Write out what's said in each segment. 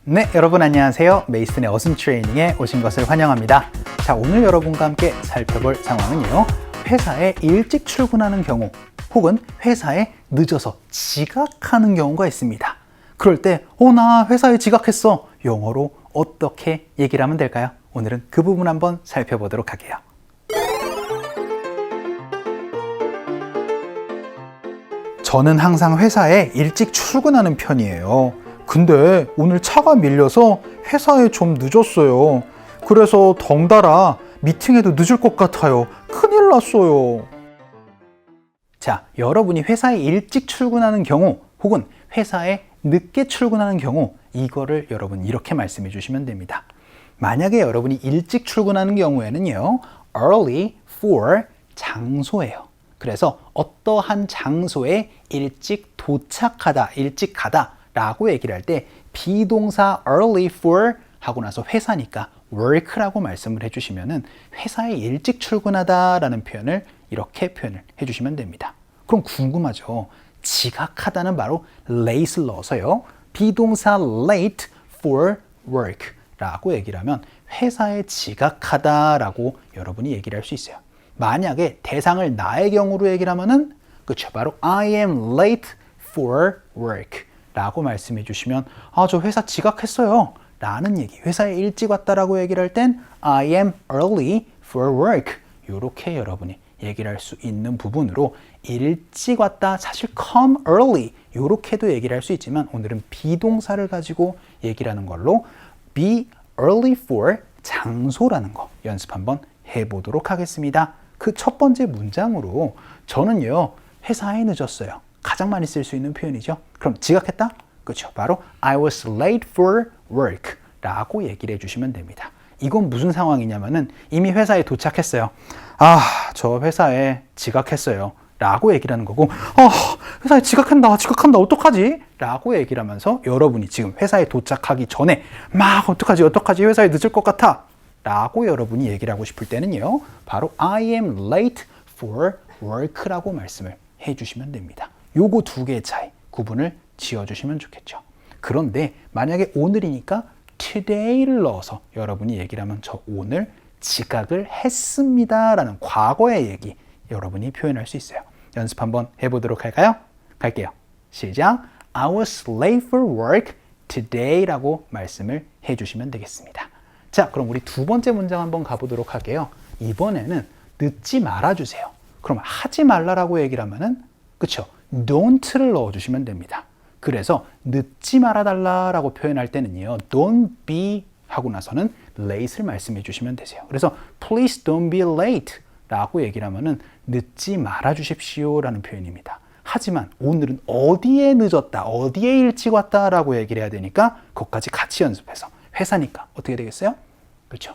네, 여러분 안녕하세요. 메이슨의 어순 트레이닝에 오신 것을 환영합니다. 자, 오늘 여러분과 함께 살펴볼 상황은요. 회사에 일찍 출근하는 경우 혹은 회사에 늦어서 지각하는 경우가 있습니다. 그럴 때, 나 회사에 지각했어. 영어로 어떻게 얘기를 하면 될까요? 오늘은 그 부분 한번 살펴보도록 할게요. 저는 항상 회사에 일찍 출근하는 편이에요. 근데 오늘 차가 밀려서 회사에 좀 늦었어요. 그래서 덩달아 미팅에도 늦을 것 같아요. 큰일 났어요. 자, 여러분이 회사에 일찍 출근하는 경우 혹은 회사에 늦게 출근하는 경우 이거를 여러분 이렇게 말씀해 주시면 됩니다. 만약에 여러분이 일찍 출근하는 경우에는요. early for 장소예요. 그래서 어떠한 장소에 일찍 도착하다, 일찍 가다 라고 얘기를 할 때 비동사 early for 하고 나서 회사니까 work라고 말씀을 해주시면은 회사에 일찍 출근하다 라는 표현을 이렇게 표현을 해주시면 됩니다. 그럼 궁금하죠? 지각하다는 바로 late를 넣어서요. 비동사 late for work 라고 얘기를 하면 회사에 지각하다 라고 여러분이 얘기를 할 수 있어요. 만약에 대상을 나의 경우로 얘기를 하면은 그쵸, 바로 I am late for work 라고 말씀해 주시면 저 회사 지각했어요 라는 얘기, 회사에 일찍 왔다라고 얘기를 할 땐 I am early for work 이렇게 여러분이 얘기를 할 수 있는 부분으로 일찍 왔다, 사실 come early 이렇게도 얘기를 할 수 있지만 오늘은 비동사를 가지고 얘기를 하는 걸로 be early for 장소라는 거 연습 한번 해보도록 하겠습니다. 그 첫 번째 문장으로 저는요 회사에 늦었어요. 가장 많이 쓸 수 있는 표현이죠. 그럼 지각했다? 그렇죠. 바로 I was late for work 라고 얘기를 해주시면 됩니다. 이건 무슨 상황이냐면은 이미 회사에 도착했어요. 저 회사에 지각했어요 라고 얘기를 하는 거고 회사에 지각한다 어떡하지? 라고 얘기를 하면서 여러분이 지금 회사에 도착하기 전에 막 어떡하지 회사에 늦을 것 같아 라고 여러분이 얘기를 하고 싶을 때는요. 바로 I am late for work라고 말씀을 해주시면 됩니다. 요거 두 개의 차이 구분을 지어주시면 좋겠죠. 그런데 만약에 오늘이니까 today를 넣어서 여러분이 얘기를 하면 저 오늘 지각을 했습니다 라는 과거의 얘기 여러분이 표현할 수 있어요. 연습 한번 해보도록 할까요? 갈게요. 시작. I was late for work today 라고 말씀을 해주시면 되겠습니다. 자, 그럼 우리 두 번째 문장 한번 가보도록 할게요. 이번에는 늦지 말아주세요. 그럼 하지 말라라고 얘기를 하면은 그쵸? don't를 넣어주시면 됩니다. 그래서 늦지 말아달라라고 표현할 때는요. don't be 하고 나서는 late를 말씀해 주시면 되세요. 그래서 please don't be late 라고 얘기를 하면은 늦지 말아 주십시오 라는 표현입니다. 하지만 오늘은 어디에 늦었다, 어디에 일찍 왔다 라고 얘기를 해야 되니까 그것까지 같이 연습해서 회사니까 어떻게 되겠어요? 그렇죠?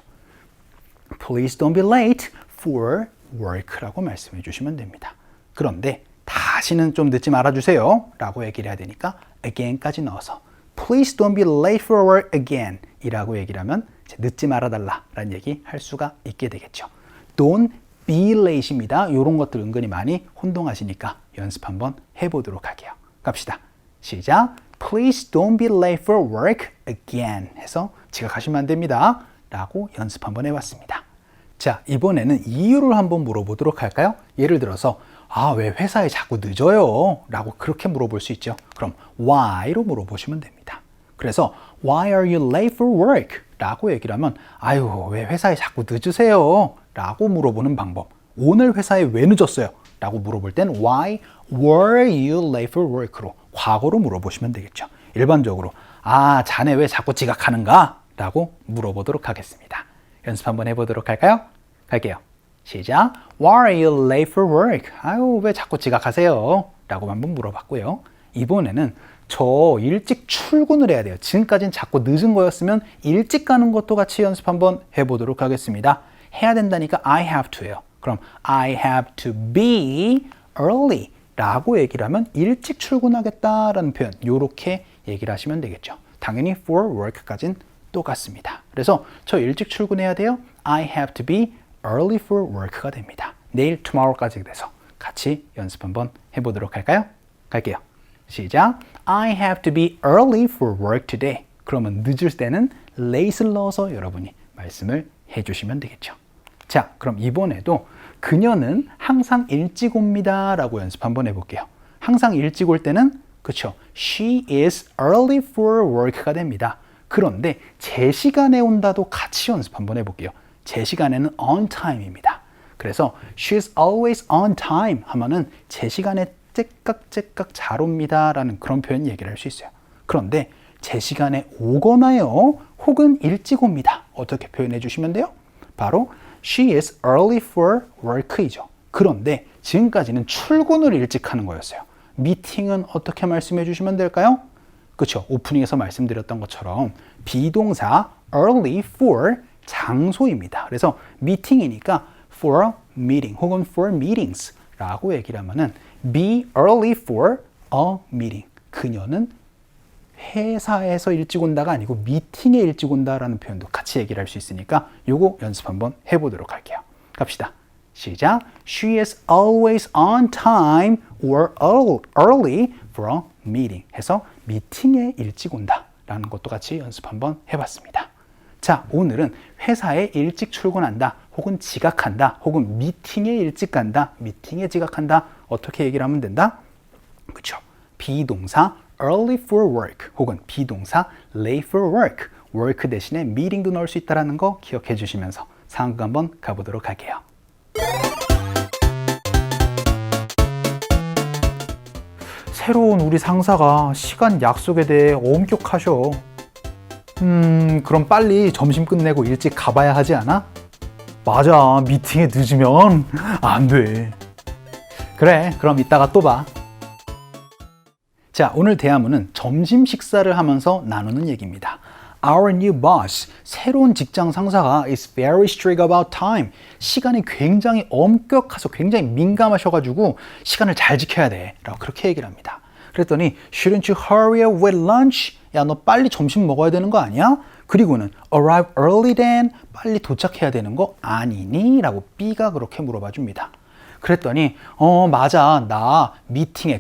Please don't be late for work라고 말씀해 주시면 됩니다. 그런데 다시는 좀 늦지 말아주세요 라고 얘기를 해야 되니까 again까지 넣어서 Please don't be late for work again 이라고 얘기를 하면 늦지 말아달라 라는 얘기 할 수가 있게 되겠죠. Don't be late입니다. 이런 것들 은근히 많이 혼동하시니까 연습 한번 해보도록 할게요. 갑시다. 시작. Please don't be late for work again 해서 지각하시면 안 됩니다 라고 연습 한번 해봤습니다. 자, 이번에는 이유를 한번 물어보도록 할까요? 예를 들어서 왜 회사에 자꾸 늦어요? 라고 그렇게 물어볼 수 있죠. 그럼 why로 물어보시면 됩니다. 그래서 why are you late for work? 라고 얘기를 하면 왜 회사에 자꾸 늦으세요? 라고 물어보는 방법. 오늘 회사에 왜 늦었어요? 라고 물어볼 땐 why were you late for work로 과거로 물어보시면 되겠죠. 일반적으로 자네 왜 자꾸 지각하는가? 라고 물어보도록 하겠습니다. 연습 한번 해보도록 할까요? 갈게요. 시작. Why are you late for work? 왜 자꾸 지각하세요? 라고 한번 물어봤고요. 이번에는 저 일찍 출근을 해야 돼요. 지금까지는 자꾸 늦은 거였으면 일찍 가는 것도 같이 연습 한번 해보도록 하겠습니다. 해야 된다니까 I have to예요. 그럼 I have to be early 라고 얘기를 하면 일찍 출근하겠다라는 표현 이렇게 얘기를 하시면 되겠죠. 당연히 for work까지는 똑같습니다. 그래서 저 일찍 출근해야 돼요. I have to be early for work가 됩니다. 내일 tomorrow까지 돼서 같이 연습 한번 해보도록 할까요? 갈게요. 시작. I have to be early for work today. 그러면 늦을 때는 late를 넣어서 여러분이 말씀을 해주시면 되겠죠. 자, 그럼 이번에도 그녀는 항상 일찍 옵니다 라고 연습 한번 해볼게요. 항상 일찍 올 때는 그쵸? She is early for work가 됩니다. 그런데 제 시간에 온다도 같이 연습 한번 해볼게요. 제 시간에는 on time입니다. 그래서 she's always on time 하면은 제 시간에 째깍째깍 잘 옵니다 라는 그런 표현 얘기를 할 수 있어요. 그런데 제 시간에 오거나요 혹은 일찍 옵니다. 어떻게 표현해 주시면 돼요? 바로 she is early for work이죠. 그런데 지금까지는 출근을 일찍 하는 거였어요. 미팅은 어떻게 말씀해 주시면 될까요? 그렇죠. 오프닝에서 말씀드렸던 것처럼 비동사 early for 장소입니다. 그래서 미팅이니까 for a meeting 혹은 for meetings 라고 얘기를 하면은 be early for a meeting. 그녀는 회사에서 일찍 온다가 아니고 미팅에 일찍 온다라는 표현도 같이 얘기를 할 수 있으니까 요거 연습 한번 해보도록 할게요. 갑시다. 시작. She is always on time or early for a meeting 해서 미팅에 일찍 온다 라는 것도 같이 연습 한번 해봤습니다. 자, 오늘은 회사에 일찍 출근한다 혹은 지각한다 혹은 미팅에 일찍 간다 미팅에 지각한다 어떻게 얘기를 하면 된다? 그쵸. 비동사 early for work 혹은 비동사 late for work work 대신에 meeting도 넣을 수 있다는 거 기억해 주시면서 상황극 한번 가보도록 할게요. 새로운 우리 상사가 시간 약속에 대해 엄격하셔. 그럼 빨리 점심 끝내고 일찍 가봐야 하지 않아? 맞아, 미팅에 늦으면 안 돼. 그래, 그럼 이따가 또 봐. 자, 오늘 대화문은 점심 식사를 하면서 나누는 얘기입니다. Our new boss, 새로운 직장 상사가 is very strict about time. 시간이 굉장히 엄격해서 굉장히 민감하셔가지고 시간을 잘 지켜야 돼 라고 그렇게 얘기를 합니다. 그랬더니 Shouldn't you hurry up with lunch? 야, 너 빨리 점심 먹어야 되는 거 아니야? 그리고는 arrive early then? 빨리 도착해야 되는 거 아니니? 라고 B가 그렇게 물어봐 줍니다. 그랬더니 맞아, 나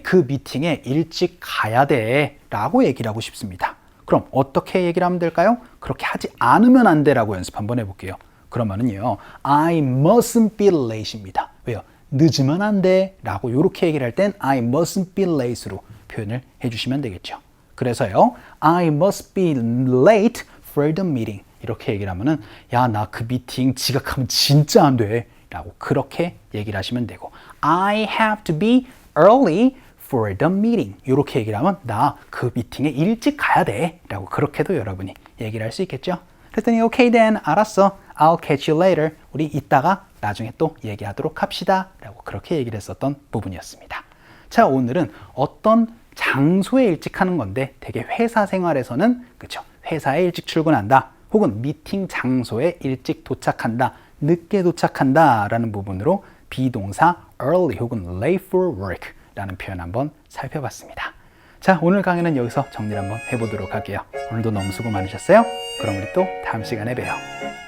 그 미팅에 일찍 가야 돼 라고 얘기를 하고 싶습니다. 그럼 어떻게 얘기를 하면 될까요? 그렇게 하지 않으면 안 돼 라고 연습 한번 해볼게요. 그러면은요 I mustn't be late입니다. 왜요? 늦으면 안 돼 라고 이렇게 얘기를 할 땐 I mustn't be late로 표현을 해주시면 되겠죠. 그래서요 I must be late for the meeting 이렇게 얘기를 하면은 야, 나 그 미팅 지각하면 진짜 안 돼 라고 그렇게 얘기를 하시면 되고 I have to be early for the meeting 이렇게 얘기를 하면 나 그 미팅에 일찍 가야 돼 라고 그렇게도 여러분이 얘기를 할 수 있겠죠. 그랬더니 okay then 알았어 I'll catch you later 우리 이따가 나중에 또 얘기하도록 합시다 라고 그렇게 얘기를 했었던 부분이었습니다. 자, 오늘은 어떤 장소에 일찍 하는 건데 되게 회사 생활에서는 그쵸 회사에 일찍 출근한다 혹은 미팅 장소에 일찍 도착한다 늦게 도착한다 라는 부분으로 비동사 early 혹은 late for work 라는 표현 한번 살펴봤습니다. 자, 오늘 강의는 여기서 정리를 한번 해보도록 할게요. 오늘도 너무 수고 많으셨어요. 그럼 우리 또 다음 시간에 봬요.